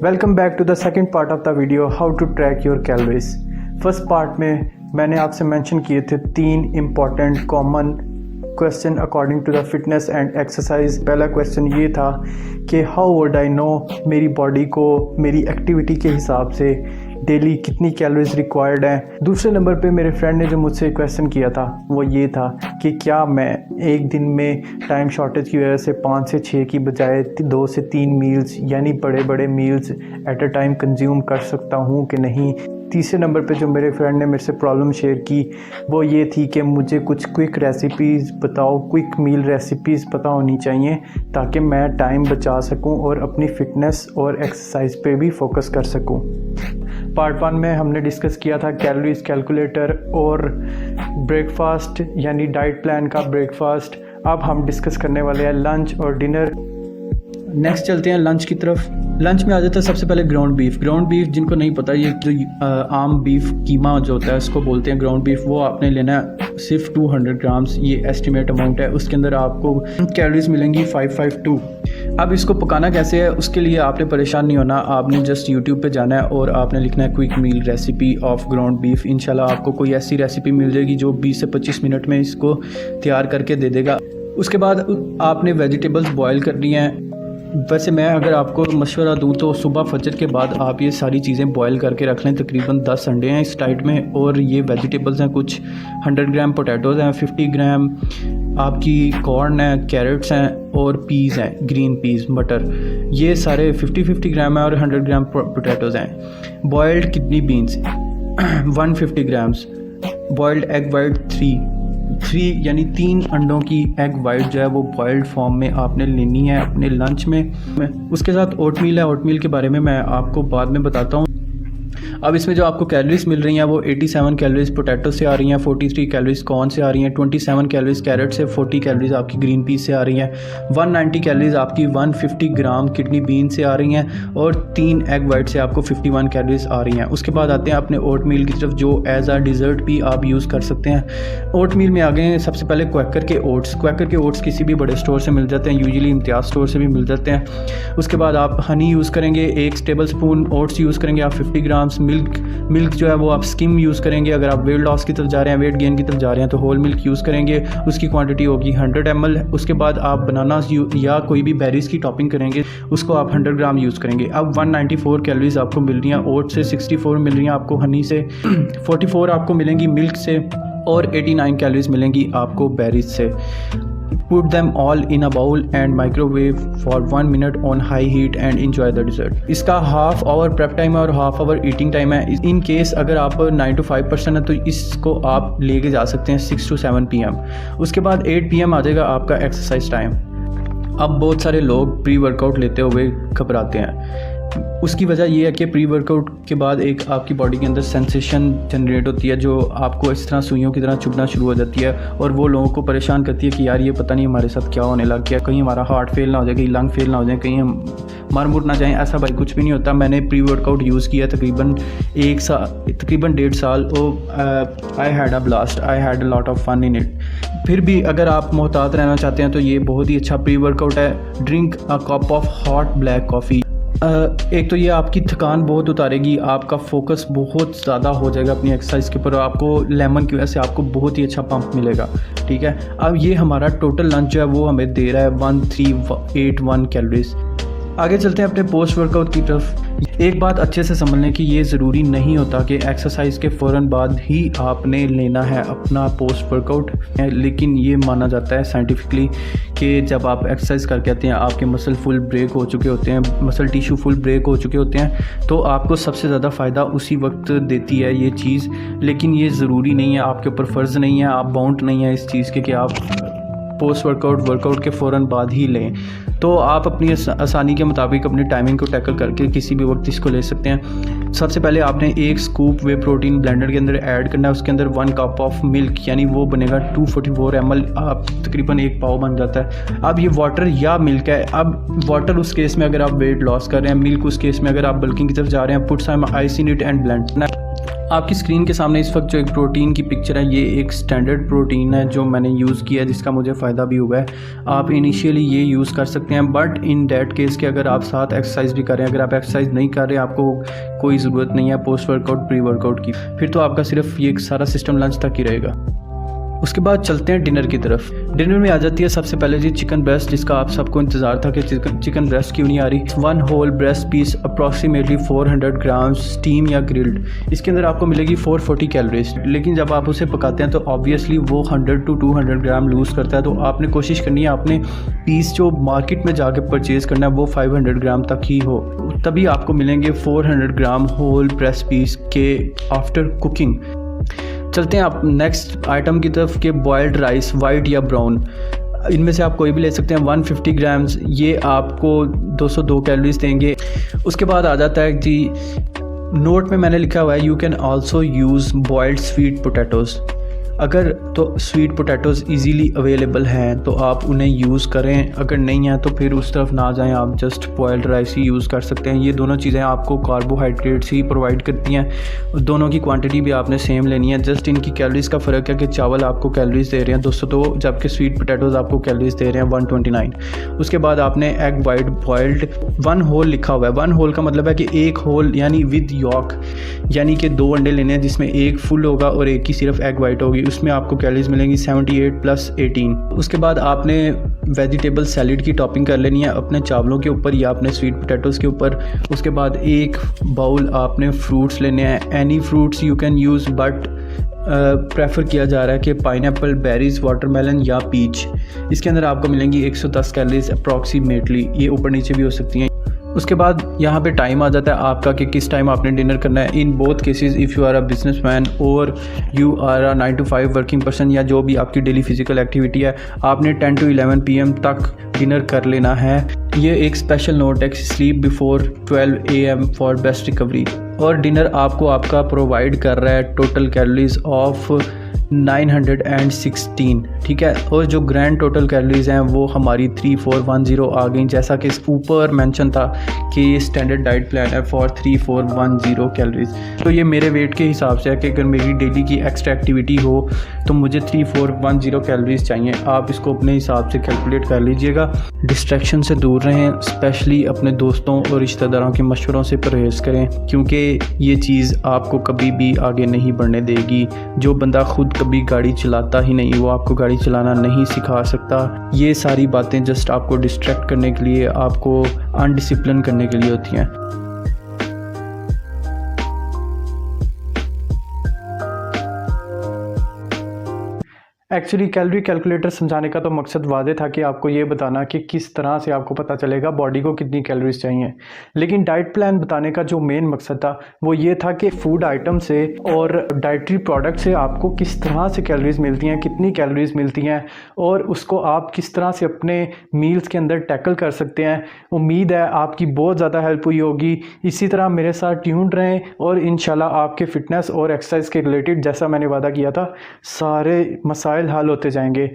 Welcome back to the second part of the video how to track your calories. First part में मैंने आपसे mention किए थे 3 important common question according to the fitness and exercise. पहला question ये था कि हाउ वुड आई नो मेरी बॉडी को मेरी एक्टिविटी के हिसाब से डेली कितनी कैलोरीज रिक्वायर्ड हैं। दूसरे नंबर पे मेरे फ्रेंड ने जो मुझसे क्वेश्चन किया था वो ये था कि क्या मैं एक दिन में टाइम शॉर्टेज की वजह से 5 से 6 की बजाय 2 से 3 मील्स यानी बड़े बड़े meals at a time consume कर सकता हूँ कि नहीं। तीसरे नंबर पे जो मेरे फ्रेंड ने मेरे से प्रॉब्लम शेयर की वो ये थी कि मुझे कुछ क्विक रेसिपीज़ बताओ, क्विक मील रेसिपीज़ पता होनी चाहिए ताकि मैं टाइम बचा सकूं और अपनी फ़िटनेस और एक्सरसाइज पे भी फोकस कर सकूं। पार्ट 1 में हमने डिस्कस किया था कैलोरीज कैलकुलेटर और ब्रेकफास्ट यानी डाइट प्लान का ब्रेकफास्ट। अब हम डिस्कस करने वाले हैं लंच और डिनर। नेक्स्ट चलते हैं लंच की तरफ। लंच में आ जाता है सबसे पहले ग्राउंड बीफ। ग्राउंड बीफ जिनको नहीं पता, ये जो आम बीफ कीमा जो होता है उसको बोलते हैं ग्राउंड बीफ। वो आपने लेना है सिर्फ 200 ग्राम्स, ये एस्टिमेट अमाउंट है। उसके अंदर आपको कैलोरीज मिलेंगी 552। अब इसको पकाना कैसे है उसके लिए आपने परेशान नहीं होना, आपने जस्ट यूट्यूब पे जाना है और आपने लिखना है quick meal recipe of ground beef. इंशाल्लाह आपको कोई ऐसी रेसिपी मिल जाएगी जो 20 से 25 मिनट में इसको तैयार करके दे देगा। उसके बाद आपने वेजिटेबल्स बॉयल करनी है। वैसे मैं अगर आपको मशवरा दूं तो सुबह फजर के बाद आप ये सारी चीज़ें बॉयल करके रख लें। तकरीबन 10 अंडे हैं इस डाइट में और ये वेजिटेबल्स हैं, कुछ 100 ग्राम पोटैटोज़ हैं, 50 ग्राम आपकी कॉर्न है, कैरेट्स हैं और पीज़ हैं, ग्रीन पीज़ मटर। ये सारे 50 ग्राम है और 100 ग्राम पोटैटोज़ हैं। Boiled kidney beans 150 grams. Boiled egg white 3 यानी 3 अंडों की एग वाइट जो है वो बॉयल्ड फॉर्म में आपने लेनी है अपने लंच में। उसके साथ ओटमील है। ओटमील के बारे में मैं आपको बाद में बताता हूँ। अब इसमें जो आपको कैलोरीज मिल रही हैं वो 87 कैलोरीज पोटैटो से आ रही हैं, 43 कैलोरीज कॉर्न से आ रही हैं, 27 कैलोरीज कैरेट से, 40 कैलोरीज आपकी ग्रीन पीस से आ रही हैं, 190 कैलोरीज आपकी 150 ग्राम किडनी बीन से आ रही हैं और 3 एग वाइट से आपको 51 कैलोरीज आ रही हैं। उसके बाद आते हैं अपने ओट मील की तरफ जो एज आ डिज़र्ट भी आप यूज़ कर सकते हैं। ओट मील में आ गए हैं सबसे पहले क्वैकर के ओट्स। क्वैकर के ओट्स किसी भी बड़े स्टोर से मिल जाते हैं, यूजुअली इम्तियाज़ स्टोर से भी मिल जाते हैं। उसके बाद आप हनी यूज़ करेंगे, 1 टेबल स्पून ओट्स यूज़ करेंगे आप 50 ग्राम्स। मिल्क जो है वो आप स्किम यूज़ करेंगे। अगर आप वेट लॉस की तरफ जा रहे हैं, वेट गेन की तरफ जा रहे हैं तो होल मिल्क यूज़ करेंगे, उसकी क्वांटिटी होगी 100 ml। उसके बाद आप बनानास या कोई भी बेरीज़ की टॉपिंग करेंगे, उसको आप 100 ग्राम यूज़ करेंगे। अब 194 कैलोरीज आपको मिल रही हैं ओट से, 64 मिल रही हैं आपको हनी से, 44 आपको मिलेंगी मिल्क से और 89 कैलोरीज मिलेंगी आपको बेरीज से। Put them all in a bowl and microwave for 1 minute on high heat and enjoy the dessert। इसका हाफ आवर प्रेप टाइम है और हाफ आवर ईटिंग टाइम है। इन केस अगर आप 9 to 5 पर्सन है तो इसको आप लेके जा सकते हैं 6 to 7 PM। उसके बाद 8 PM आ जाएगा आपका एक्सरसाइज टाइम। अब बहुत सारे लोग प्री वर्कआउट लेते हुए घबराते हैं। उसकी वजह यह है कि प्री वर्कआउट के बाद एक आपकी बॉडी के अंदर सेंसेशन जनरेट होती है जो आपको इस तरह सुइयों की तरह चुभना शुरू हो जाती है और वो लोगों को परेशान करती है कि यार ये पता नहीं हमारे साथ क्या होने लग गया, कहीं हमारा हार्ट फेल ना हो जाए, कहीं लंग फेल ना हो जाए, कहीं हम मर मुर ना जाएँ। ऐसा भाई कुछ भी नहीं होता। मैंने प्री वर्कआउट यूज़ किया तकरीबन 1.5 साल। I had a blast, I had a lot of fun in it. फिर भी अगर आप मोहतात रहना चाहते हैं तो ये बहुत ही अच्छा प्री वर्कआउट है। Drink a cup of hot black coffee. एक तो ये आपकी थकान बहुत उतारेगी, आपका फोकस बहुत ज़्यादा हो जाएगा अपनी एक्सरसाइज के ऊपर, आपको लेमन की वजह से आपको बहुत ही अच्छा पंप मिलेगा। ठीक है, अब ये हमारा टोटल लंच जो है वो हमें दे रहा है 1381 कैलोरीज। आगे चलते हैं अपने पोस्ट वर्कआउट की तरफ। एक बात अच्छे से समझ लें कि ये ज़रूरी नहीं होता कि एक्सरसाइज के फ़ौरन बाद ही आपने लेना है अपना पोस्ट वर्कआउट, लेकिन ये माना जाता है साइंटिफिकली कि जब आप एक्सरसाइज करके आते हैं आपके मसल फुल ब्रेक हो चुके होते हैं, मसल टिश्यू फुल ब्रेक हो चुके होते हैं, तो आपको सबसे ज़्यादा फ़ायदा उसी वक्त देती है ये चीज़। लेकिन ये ज़रूरी नहीं है, आपके ऊपर फ़र्ज़ नहीं है, आप बाउंड नहीं है इस चीज़ के कि आप पोस्ट वर्कआउट के फ़ौरन बाद ही लें। तो आप अपनी आसानी के मुताबिक अपनी टाइमिंग को टैकल करके किसी भी वक्त इसको ले सकते हैं। सबसे पहले आपने 1 स्कूप वे प्रोटीन ब्लेंडर के अंदर ऐड करना है। उसके अंदर 1 कप ऑफ मिल्क यानी वो बनेगा 244 ml, आप तकरीबन 1 पाव बन जाता है। अब ये वाटर या मिल्क है। अब वाटर उस केस में अगर आप वेट लॉस कर रहे हैं, मिल्क उस केस में अगर आप बल्किंग की तरफ जा रहे हैं। Put some ice in it and blend. आपकी स्क्रीन के सामने इस वक्त जो एक प्रोटीन की पिक्चर है, ये एक स्टैंडर्ड प्रोटीन है जो मैंने यूज़ किया है, जिसका मुझे फ़ायदा भी हुआ है। आप इनिशियली ये यूज़ कर सकते हैं, बट इन डैट केस के अगर आप साथ एक्सरसाइज भी कर रहे हैं, अगर आप एक्सरसाइज नहीं कर रहे, आपको कोई ज़रूरत नहीं है पोस्ट वर्कआउट प्री वर्कआउट की, फिर तो आपका सिर्फ ये सारा सिस्टम लंच तक ही रहेगा। उसके बाद चलते हैं डिनर की तरफ। डिनर में आ जाती है सबसे पहले जी चिकन ब्रेस्ट, जिसका आप सबको इंतज़ार था कि चिकन ब्रेस्ट क्यों नहीं आ रही। 1 होल ब्रेस्ट पीस अप्रॉक्सीमेटली 400 ग्राम स्टीम या ग्रिल्ड। इसके अंदर आपको मिलेगी 440 कैलोरीज, लेकिन जब आप उसे पकाते हैं तो ऑब्वियसली वो 100 to 200 ग्राम लूज़ करता है। तो आपने कोशिश करनी है आपने पीस जो मार्केट में जाके परचेज़ करना है वो 500 ग्राम तक ही हो, तभी आपको मिलेंगे 400 ग्राम होल ब्रेस्ट पीस के आफ्टर कुकिंग। चलते हैं आप नेक्स्ट आइटम की तरफ के बॉयल्ड राइस, वाइट या ब्राउन। इनमें से आप कोई भी ले सकते हैं। 150 ग्राम्स, ये आपको 202 कैलोरीज देंगे। उसके बाद आ जाता है जी, नोट में मैंने लिखा हुआ है you can also use boiled sweet potatoes. अगर तो स्वीट पोटैटोज़ इजीली अवेलेबल हैं तो आप उन्हें यूज़ करें, अगर नहीं है तो फिर उस तरफ ना जाएं, आप जस्ट बॉयल्ड राइस ही यूज़ कर सकते हैं। ये दोनों चीज़ें आपको कार्बोहाइड्रेट्स ही प्रोवाइड करती हैं, दोनों की क्वांटिटी भी आपने सेम लेनी है। जस्ट इनकी कैलोरीज़ का फ़र्क है कि चावल आपको कैलोरीज़ दे रहे हैं 202, जबकि स्वीट पोटैटोज़ आपको कैलोरीज़ दे रहे हैं 129। उसके बाद आपने एग वाइट बॉयल्ड 1 होल लिखा हुआ है। 1 होल का मतलब है कि एक होल यानी विद यॉक, यानी कि 2 अंडे लेने हैं जिसमें एक फुल होगा और एक की सिर्फ एग वाइट होगी। उसमें आपको कैलोरीज मिलेंगी 78 + 18। उसके बाद आपने वेजिटेबल सैलेड की टॉपिंग कर लेनी है अपने चावलों के ऊपर या अपने स्वीट पोटैटोज़ के ऊपर। उसके बाद एक बाउल आपने फ्रूट्स लेने हैं, any fruits you can use, but prefer किया जा रहा है कि पाइनएप्पल, बेरीज, वाटरमेलन या पीच। इसके अंदर आपको मिलेंगी 110 कैलोरीज अप्रॉक्सीमेटली, ये ऊपर नीचे भी हो सकती हैं। उसके बाद यहाँ पे टाइम आ जाता है आपका कि किस टाइम आपने डिनर करना है। In both cases if you are a businessman और you are a 9 to 5 working person, या जो भी आपकी डेली फिजिकल एक्टिविटी है, आपने 10 to 11 PM तक डिनर कर लेना है। ये एक स्पेशल नोट है, sleep before 12 AM for best recovery. और डिनर आपको आपका प्रोवाइड कर रहा है टोटल कैलोरीज ऑफ 916, ठीक है। और जो ग्रैंड टोटल कैलोरीज हैं वो हमारी 3410 आ गई, जैसा कि इस ऊपर मेंशन था कि ये स्टैंडर्ड डाइट प्लान है फॉर 3410 कैलोरीज। तो ये मेरे वेट के हिसाब से है कि अगर मेरी डेली की एक्स्ट्रा एक्टिविटी हो तो मुझे 3410 कैलोरीज चाहिए। आप इसको अपने हिसाब से कैलकुलेट कर लीजिएगा। डिस्ट्रैक्शन से दूर रहें, स्पेशली अपने दोस्तों और रिश्तेदारों के मशवरों से परहेज़ करें, क्योंकि ये चीज़ आपको कभी भी आगे नहीं बढ़ने देगी। जो बंदा खुद कभी गाड़ी चलाता ही नहीं, वो आपको गाड़ी चलाना नहीं सिखा सकता। ये सारी बातें जस्ट आपको डिस्ट्रैक्ट करने के लिए, आपको अनडिसिप्लिन करने के लिए होती हैं। एक्चुअली कैलोरी कैलकुलेटर समझाने का तो मकसद वादे था कि आपको ये बताना कि किस तरह से आपको पता चलेगा बॉडी को कितनी कैलोरीज चाहिए, लेकिन डाइट प्लान बताने का जो मेन मकसद था वो ये था कि फूड आइटम से और डाइटरी प्रोडक्ट से आपको किस तरह से कैलोरीज मिलती हैं, कितनी कैलोरीज मिलती हैं, और उसको आप किस तरह से अपने मील्स के अंदर टैकल कर सकते हैं। उम्मीद है आपकी बहुत ज़्यादा हेल्प हुई होगी। इसी तरह मेरे साथ ट्यून्ड रहें और इंशाल्लाह आपके फ़िटनेस और एक्सरसाइज के रिलेटेड, जैसा मैंने वादा किया था, सारे मसाइल हल होते जाएंगे।